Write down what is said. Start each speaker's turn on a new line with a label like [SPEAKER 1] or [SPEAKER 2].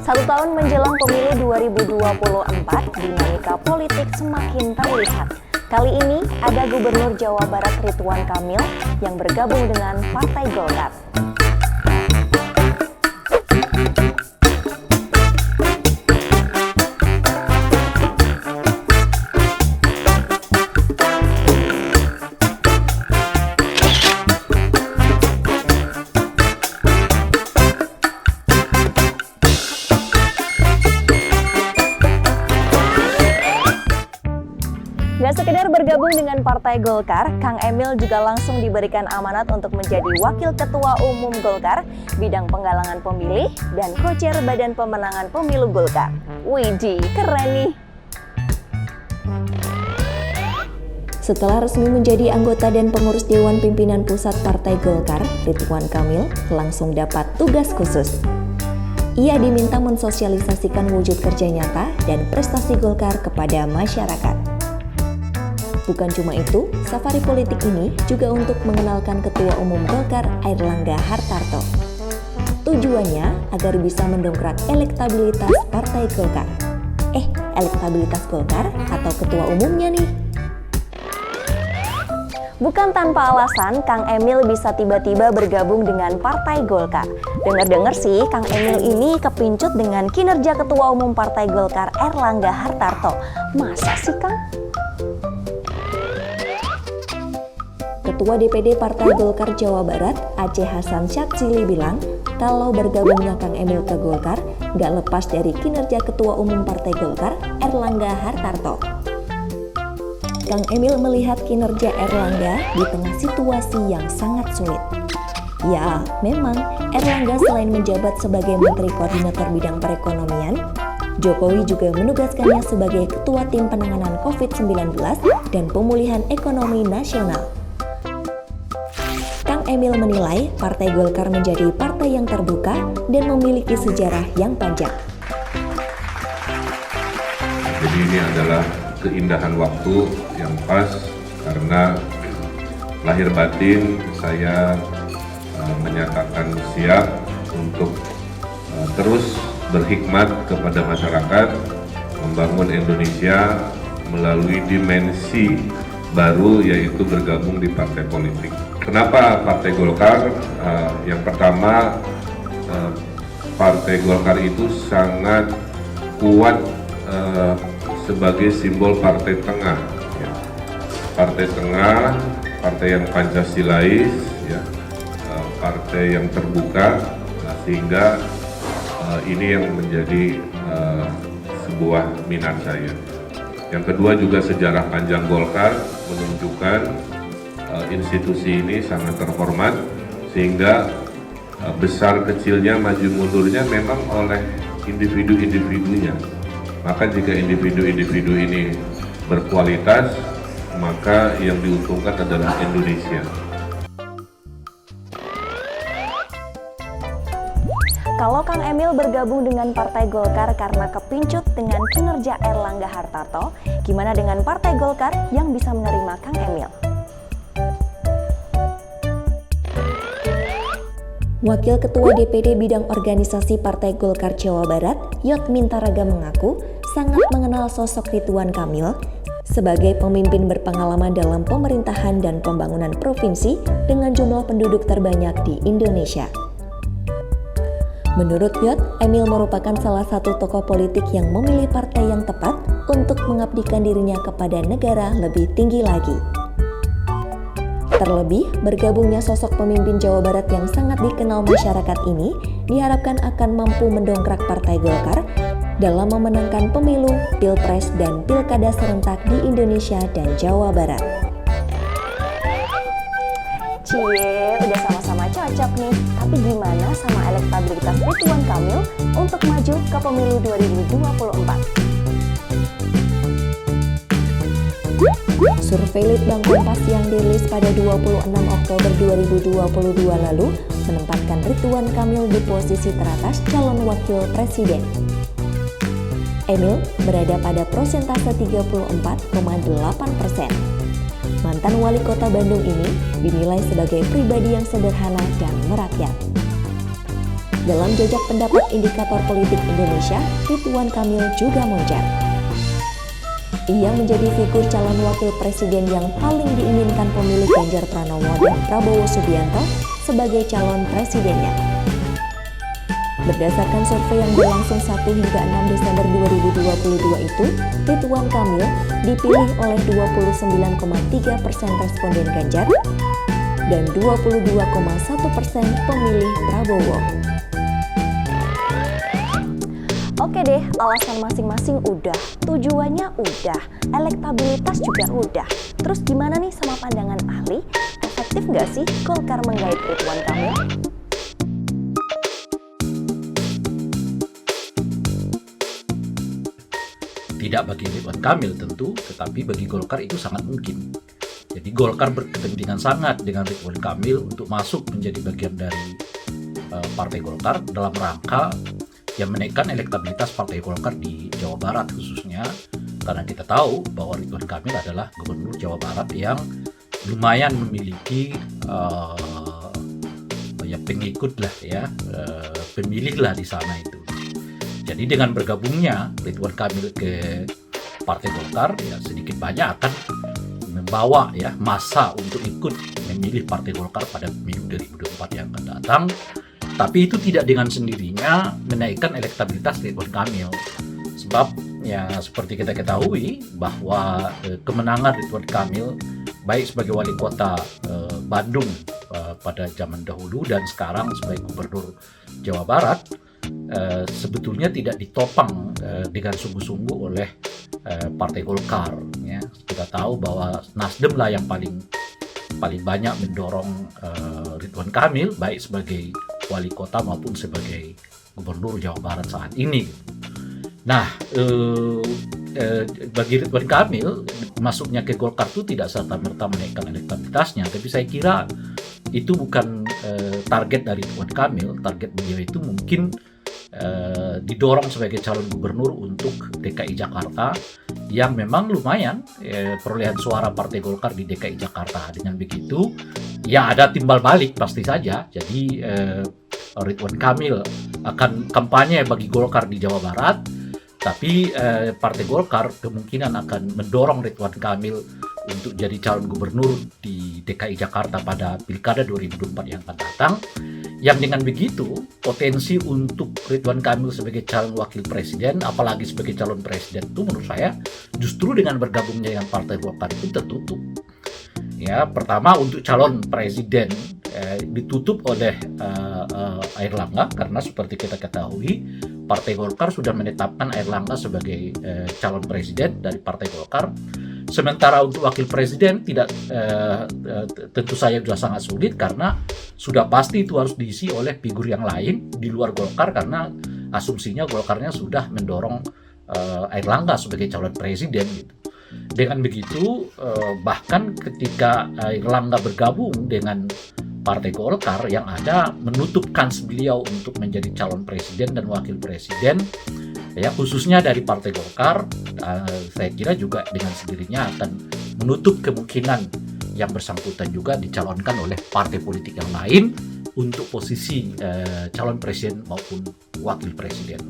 [SPEAKER 1] Satu tahun menjelang pemilu 2024, dinamika politik semakin terlihat. Kali ini ada Gubernur Jawa Barat Ridwan Kamil yang bergabung dengan Partai Golkar. Gak sekedar bergabung dengan Partai Golkar, Kang Emil juga langsung diberikan amanat untuk menjadi Wakil Ketua Umum Golkar, bidang penggalangan pemilih, dan Co-Chair Badan Pemenangan Pemilu Golkar. Widih, keren nih! Setelah resmi menjadi anggota dan pengurus Dewan Pimpinan Pusat Partai Golkar, Ridwan Kamil langsung dapat tugas khusus. Ia diminta mensosialisasikan wujud kerja nyata dan prestasi Golkar kepada masyarakat. Bukan cuma itu, safari politik ini juga untuk mengenalkan Ketua Umum Golkar Airlangga Hartarto. Tujuannya agar bisa mendongkrak elektabilitas Partai Golkar. Elektabilitas Golkar atau Ketua Umumnya nih? Bukan tanpa alasan, Kang Emil bisa tiba-tiba bergabung dengan Partai Golkar. Dengar-dengar sih, Kang Emil ini kepincut dengan kinerja Ketua Umum Partai Golkar Airlangga Hartarto. Masa sih, Kang? Ketua DPD Partai Golkar Jawa Barat, Aceh Hasan Syadzili bilang, kalau bergabungnya Kang Emil ke Golkar, nggak lepas dari kinerja Ketua Umum Partai Golkar, Airlangga Hartarto. Kang Emil melihat kinerja Airlangga di tengah situasi yang sangat sulit. Ya, memang Airlangga selain menjabat sebagai Menteri Koordinator Bidang Perekonomian, Jokowi juga menugaskannya sebagai Ketua Tim Penanganan COVID-19 dan Pemulihan Ekonomi Nasional. Kang Emil menilai Partai Golkar menjadi partai yang terbuka dan memiliki sejarah yang panjang.
[SPEAKER 2] Jadi ini adalah keindahan waktu yang pas karena lahir batin saya menyatakan siap untuk terus berkhidmat kepada masyarakat, membangun Indonesia melalui dimensi baru yaitu bergabung di partai politik. Kenapa Partai Golkar? Yang pertama, Partai Golkar itu sangat kuat sebagai simbol partai tengah. Ya. Partai tengah, partai yang Pancasilais, ya. Partai yang terbuka, sehingga ini yang menjadi sebuah minat saya. Yang kedua juga sejarah panjang Golkar menunjukkan institusi ini sangat terhormat sehingga besar kecilnya maju mundurnya memang oleh individu-individunya. Maka jika individu-individu ini berkualitas, maka yang diuntungkan adalah Indonesia.
[SPEAKER 1] Kalau Kang Emil bergabung dengan Partai Golkar karena kepincut dengan kinerja Airlangga Hartarto, gimana dengan Partai Golkar yang bisa menerima Kang Emil? Wakil Ketua DPD Bidang Organisasi Partai Golkar Jawa Barat, Yot Mintaraga mengaku sangat mengenal sosok Ridwan Kamil sebagai pemimpin berpengalaman dalam pemerintahan dan pembangunan provinsi dengan jumlah penduduk terbanyak di Indonesia. Menurut Yot, Emil merupakan salah satu tokoh politik yang memilih partai yang tepat untuk mengabdikan dirinya kepada negara lebih tinggi lagi. Terlebih, bergabungnya sosok pemimpin Jawa Barat yang sangat dikenal masyarakat ini diharapkan akan mampu mendongkrak Partai Golkar dalam memenangkan pemilu, pilpres, dan pilkada serentak di Indonesia dan Jawa Barat. Cie, udah sama-sama cocok nih. Tapi gimana sama elektabilitas Ridwan Kamil untuk maju ke pemilu 2024? Survei Litbang Kompas yang dirilis pada 26 Oktober 2022 lalu menempatkan Ridwan Kamil di posisi teratas calon wakil presiden. Emil berada pada persentase 34,8%. Mantan wali kota Bandung ini dinilai sebagai pribadi yang sederhana dan merakyat. Dalam jajak pendapat indikator politik Indonesia, Ridwan Kamil juga moncer. Ia menjadi figur calon wakil presiden yang paling diinginkan pemilih Ganjar Pranowo dan Prabowo Subianto sebagai calon presidennya. Berdasarkan survei yang berlangsung 1 hingga 6 Desember 2022 itu, Ridwan Kamil dipilih oleh 29,3% responden Ganjar dan 22,1% pemilih Prabowo. Oke deh, alasan masing-masing udah, tujuannya udah, elektabilitas juga udah. Terus gimana nih sama pandangan ahli? Efektif nggak sih Golkar menggait Ridwan Kamil?
[SPEAKER 3] Tidak bagi Ridwan Kamil tentu, tetapi bagi Golkar itu sangat mungkin. Jadi Golkar berkepentingan sangat dengan Ridwan Kamil untuk masuk menjadi bagian dari Partai Golkar dalam rangka yang menaikkan elektabilitas Partai Golkar di Jawa Barat khususnya, karena kita tahu bahwa Ridwan Kamil adalah gubernur Jawa Barat yang lumayan memiliki pengikut lah ya, pemilih lah di sana itu. Jadi dengan bergabungnya Ridwan Kamil ke Partai Golkar ya sedikit banyak akan membawa ya massa untuk ikut memilih Partai Golkar pada pemilu 2024 yang akan datang. Tapi itu tidak dengan sendirinya menaikkan elektabilitas Ridwan Kamil. Sebab ya seperti kita ketahui bahwa kemenangan Ridwan Kamil baik sebagai wali kota Bandung pada zaman dahulu dan sekarang sebagai gubernur Jawa Barat sebetulnya tidak ditopang dengan sungguh-sungguh oleh Partai Golkar. Ya. Kita tahu bahwa Nasdem lah yang paling banyak mendorong Ridwan Kamil baik sebagai wali kota maupun sebagai gubernur Jawa Barat saat ini. Nah, bagi Ridwan Kamil masuknya ke Golkar itu tidak serta-merta menaikkan elektabilitasnya, tapi saya kira itu bukan target dari Ridwan Kamil. Target beliau itu mungkin didorong sebagai calon gubernur untuk DKI Jakarta yang memang lumayan perolehan suara Partai Golkar di DKI Jakarta. Dengan begitu ya ada timbal balik pasti saja. Jadi Ridwan Kamil akan kampanye bagi Golkar di Jawa Barat, tapi Partai Golkar kemungkinan akan mendorong Ridwan Kamil untuk jadi calon gubernur di DKI Jakarta pada Pilkada 2024 yang akan datang. Yang dengan begitu potensi untuk Ridwan Kamil sebagai calon wakil presiden, apalagi sebagai calon presiden itu menurut saya justru dengan bergabungnya dengan Partai Golkar itu tertutup. Ya, pertama untuk calon presiden ditutup oleh Airlangga karena seperti kita ketahui Partai Golkar sudah menetapkan Airlangga sebagai calon presiden dari Partai Golkar. Sementara untuk wakil presiden tidak tentu saja sudah sangat sulit karena sudah pasti itu harus diisi oleh figur yang lain di luar Golkar karena asumsinya Golkarnya sudah mendorong Airlangga sebagai calon presiden gitu. Dengan begitu bahkan ketika Airlangga bergabung dengan Partai Golkar yang ada menutup kans beliau untuk menjadi calon presiden dan wakil presiden ya khususnya dari Partai Golkar, saya kira juga dengan sendirinya akan menutup kemungkinan yang bersangkutan juga dicalonkan oleh partai politik yang lain untuk posisi calon presiden maupun wakil presiden.